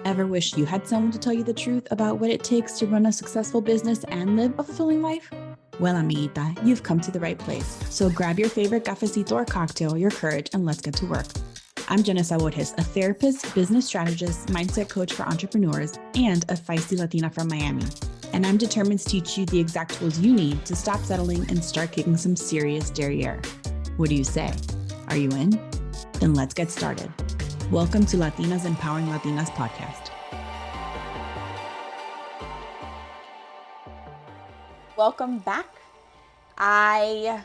Ever wish you had someone to tell you the truth about what it takes to run a successful business and live a fulfilling life? Well, amiguita, you've come to the right place. So grab your favorite cafecito or cocktail, your courage, and let's get to work. I'm Janessa Borges, a therapist, business strategist, mindset coach for entrepreneurs, and a feisty Latina from Miami. And I'm determined to teach you the exact tools you need to stop settling and start kicking some serious derriere. What do you say? Are you in? Then let's get started. Welcome to Latinas Empowering Latinas podcast. Welcome back. I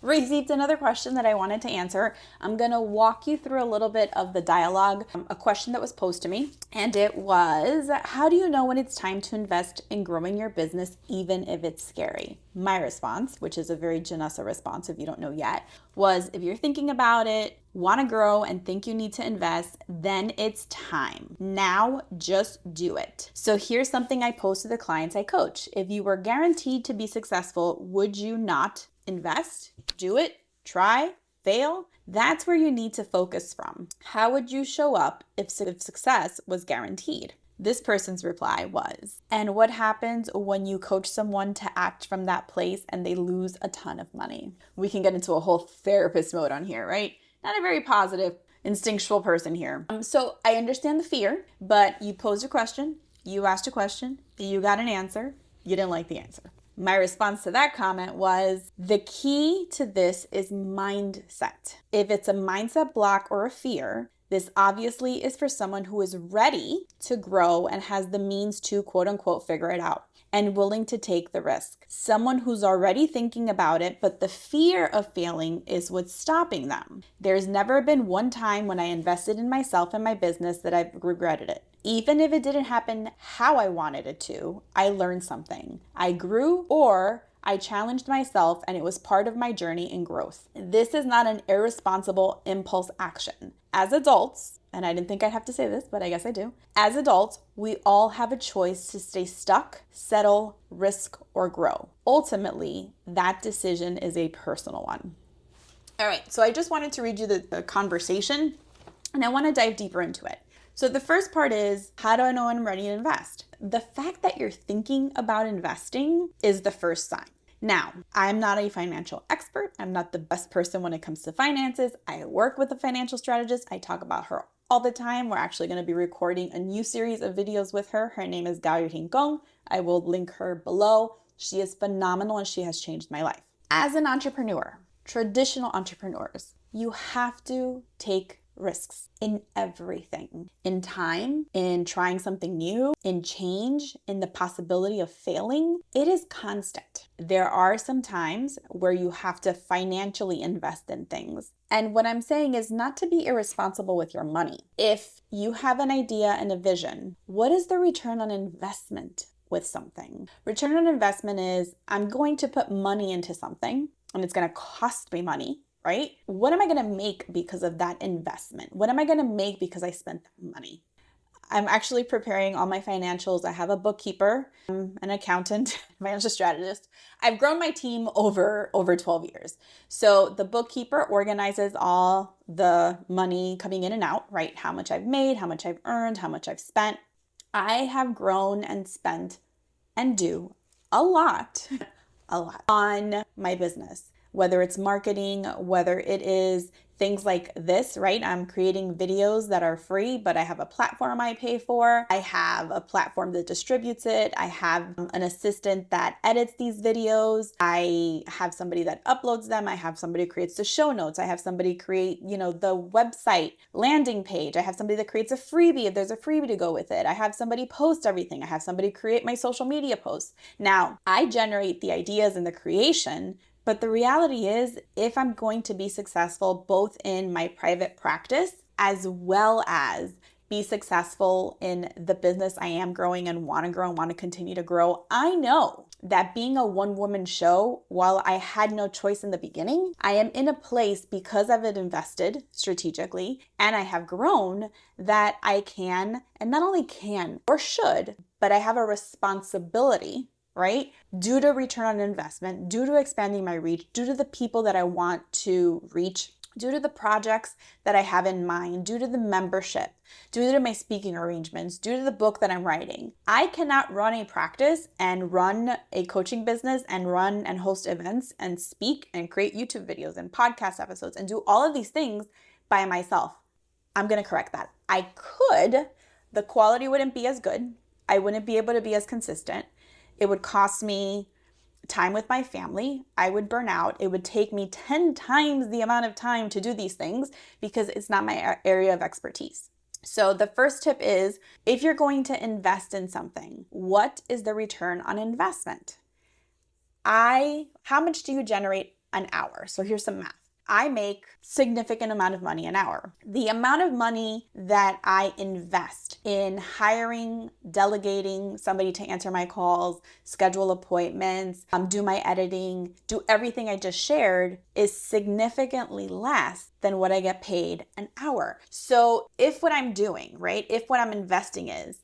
received another question that I wanted to answer. I'm going to walk you through a little bit of the dialogue, a question that was posed to me. And it was, how do you know when it's time to invest in growing your business, even if it's scary? My response, which is a very Janessa response if you don't know yet, was if you're thinking about it, want to grow and think you need to invest, then it's time. Now, just do it. So here's something I pose to the clients I coach. If you were guaranteed to be successful, would you not invest? Do it, try, fail? That's where you need to focus from. How would you show up if success was guaranteed? This person's reply was, and what happens when you coach someone to act from that place and they lose a ton of money? We can get into a whole therapist mode on here, right? Not a very positive, instinctual person here. So I understand the fear, but you posed a question, you asked a question, you got an answer, you didn't like the answer. My response to that comment was, the key to this is mindset. If it's a mindset block or a fear, this obviously is for someone who is ready to grow and has the means to quote unquote figure it out and willing to take the risk. Someone who's already thinking about it, but the fear of failing is what's stopping them. There's never been one time when I invested in myself and my business that I've regretted it. Even if it didn't happen how I wanted it to, I learned something. I grew, or I challenged myself, and it was part of my journey in growth. This is not an irresponsible impulse action. As adults, and I didn't think I'd have to say this, but I guess I do. As adults, we all have a choice to stay stuck, settle, risk, or grow. Ultimately, that decision is a personal one. All right, so I just wanted to read you the conversation, and I want to dive deeper into it. So the first part is, how do I know when I'm ready to invest? The fact that you're thinking about investing is the first sign. Now, I'm not a financial expert. I'm not the best person when it comes to finances. I work with a financial strategist. I talk about her all the time. We're actually going to be recording a new series of videos with her. Her name is Gayo Rincon. I will link her below. She is phenomenal and she has changed my life. As an entrepreneur, traditional entrepreneurs, you have to take risks in everything, in time, in trying something new, in change, in the possibility of failing. It is constant. There are some times where you have to financially invest in things. And what I'm saying is not to be irresponsible with your money. If you have an idea and a vision, what is the return on investment with something? Return on investment is, I'm going to put money into something and it's going to cost me money. Right? What am I going to make because of that investment? What am I going to make because I spent that money? I'm actually preparing all my financials. I have a bookkeeper, an accountant, financial strategist. I've grown my team over 12 years. So the bookkeeper organizes all the money coming in and out, right? How much I've made, how much I've earned, how much I've spent. I have grown and spent and do a lot on my business. Whether it's marketing, whether it is things like this, right? I'm creating videos that are free, but I have a platform I pay for. I have a platform that distributes it. I have an assistant that edits these videos. I have somebody that uploads them. I have somebody who creates the show notes. I have somebody create, the website landing page. I have somebody that creates a freebie if there's a freebie to go with it. I have somebody post everything. I have somebody create my social media posts. Now, I generate the ideas and the creation. But the reality is, if I'm going to be successful both in my private practice as well as be successful in the business I am growing and want to continue to grow, I know that being a one-woman show, while I had no choice in the beginning, I am in a place because I've invested strategically and I have grown that I can, and not only can or should, but I have a responsibility, right? Due to return on investment, due to expanding my reach, due to the people that I want to reach due to the projects that I have in mind, due to the membership, due to my speaking arrangements, due to the book that I'm writing. I cannot run a practice and run a coaching business and run and host events and speak and create YouTube videos and podcast episodes and do all of these things by myself. I'm going to correct that. I could, the quality wouldn't be as good. I wouldn't be able to be as consistent. It would cost me time with my family. I would burn out. It would take me 10 times the amount of time to do these things because it's not my area of expertise. So the first tip is, if you're going to invest in something, what is the return on investment? How much do you generate an hour? So here's some math. I make significant amount of money an hour. The amount of money that I invest in hiring, delegating somebody to answer my calls, schedule appointments, do my editing, do everything I just shared is significantly less than what I get paid an hour. So if what I'm doing, right, if what I'm investing in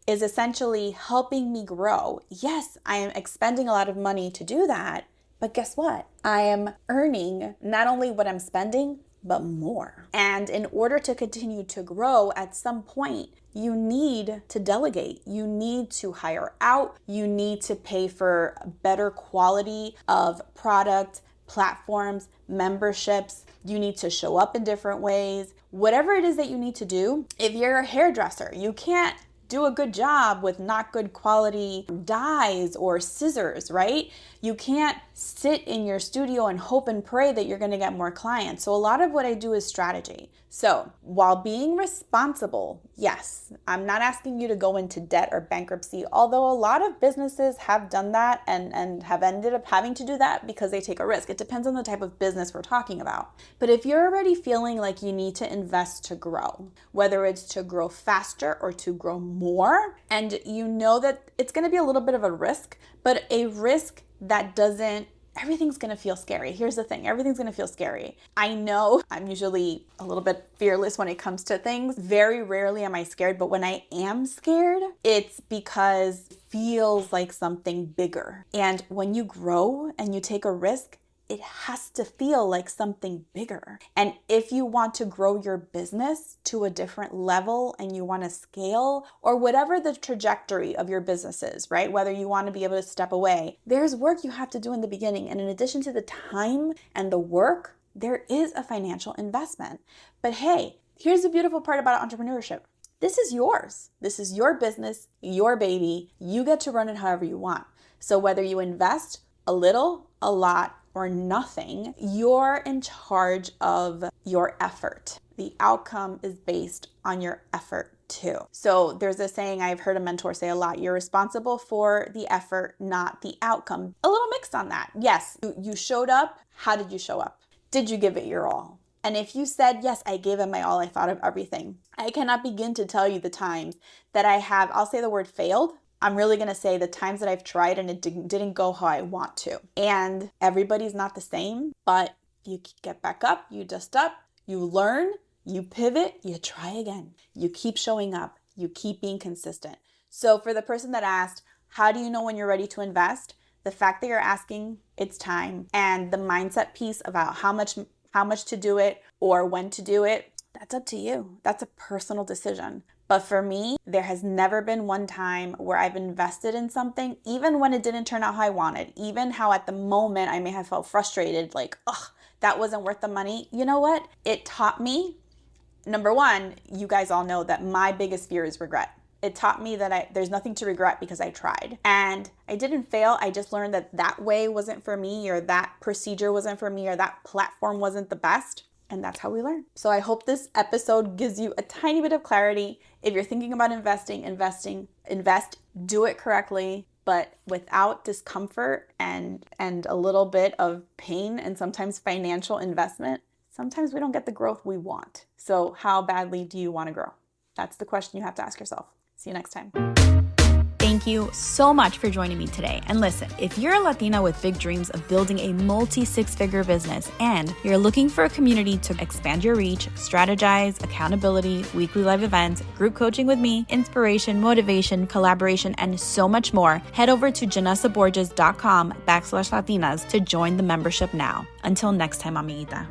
is essentially helping me grow, yes, I am expending a lot of money to do that. But guess what? I am earning not only what I'm spending, but more. And in order to continue to grow, at some point, you need to delegate. You need to hire out. You need to pay for better quality of product, platforms, memberships. You need to show up in different ways. Whatever it is that you need to do, if you're a hairdresser, you can't do a good job with not good quality dyes or scissors, right? You can't sit in your studio and hope and pray that you're going to get more clients. So a lot of what I do is strategy. So while being responsible, yes, I'm not asking you to go into debt or bankruptcy, although a lot of businesses have done that and have ended up having to do that because they take a risk. It depends on the type of business we're talking about. But if you're already feeling like you need to invest to grow, whether it's to grow faster or to grow more, and you know that it's going to be a little bit of a risk, but a risk that everything's going to feel scary. Here's the thing. Everything's going to feel scary. I know I'm usually a little bit fearless when it comes to things. Very rarely am I scared, but when I am scared, it's because it feels like something bigger. And when you grow and you take a risk, it has to feel like something bigger. And if you want to grow your business to a different level and you want to scale, or whatever the trajectory of your business is, right? Whether you want to be able to step away, there's work you have to do in the beginning. And in addition to the time and the work, there is a financial investment. But hey, here's the beautiful part about entrepreneurship. This is yours. This is your business, your baby. You get to run it however you want. So whether you invest a little, a lot, or nothing, you're in charge of your effort. The outcome is based on your effort too. So there's a saying I've heard a mentor say a lot: you're responsible for the effort, not the outcome. A little mixed on that. Yes, you showed up. How did you show up? Did you give it your all? And if you said, yes, I gave it my all, I thought of everything, I cannot begin to tell you the times that I'll say the word failed. I'm really going to say the times that I've tried and it didn't go how I want to. And everybody's not the same, but you get back up, you dust up, you learn, you pivot, you try again. You keep showing up, you keep being consistent. So for the person that asked, how do you know when you're ready to invest? The fact that you're asking, it's time, and the mindset piece about how much to do it or when to do it, that's up to you. That's a personal decision. But for me, there has never been one time where I've invested in something, even when it didn't turn out how I wanted, even how at the moment I may have felt frustrated, like, that wasn't worth the money. You know what? It taught me, number one, you guys all know that my biggest fear is regret. It taught me that there's nothing to regret because I tried. And I didn't fail. I just learned that way wasn't for me, or that procedure wasn't for me, or that platform wasn't the best. And that's how we learn. So I hope this episode gives you a tiny bit of clarity. If you're thinking about invest, do it correctly, but without discomfort and a little bit of pain and sometimes financial investment. Sometimes we don't get the growth we want. So how badly do you want to grow? That's the question you have to ask yourself. See you next time. Thank thank you so much for joining me today. And listen, if you're a Latina with big dreams of building a multi-six-figure business and you're looking for a community to expand your reach, strategize, accountability, weekly live events, group coaching with me, inspiration, motivation, collaboration, and so much more, head over to janessaborges.com/Latinas to join the membership now. Until next time, amiguita.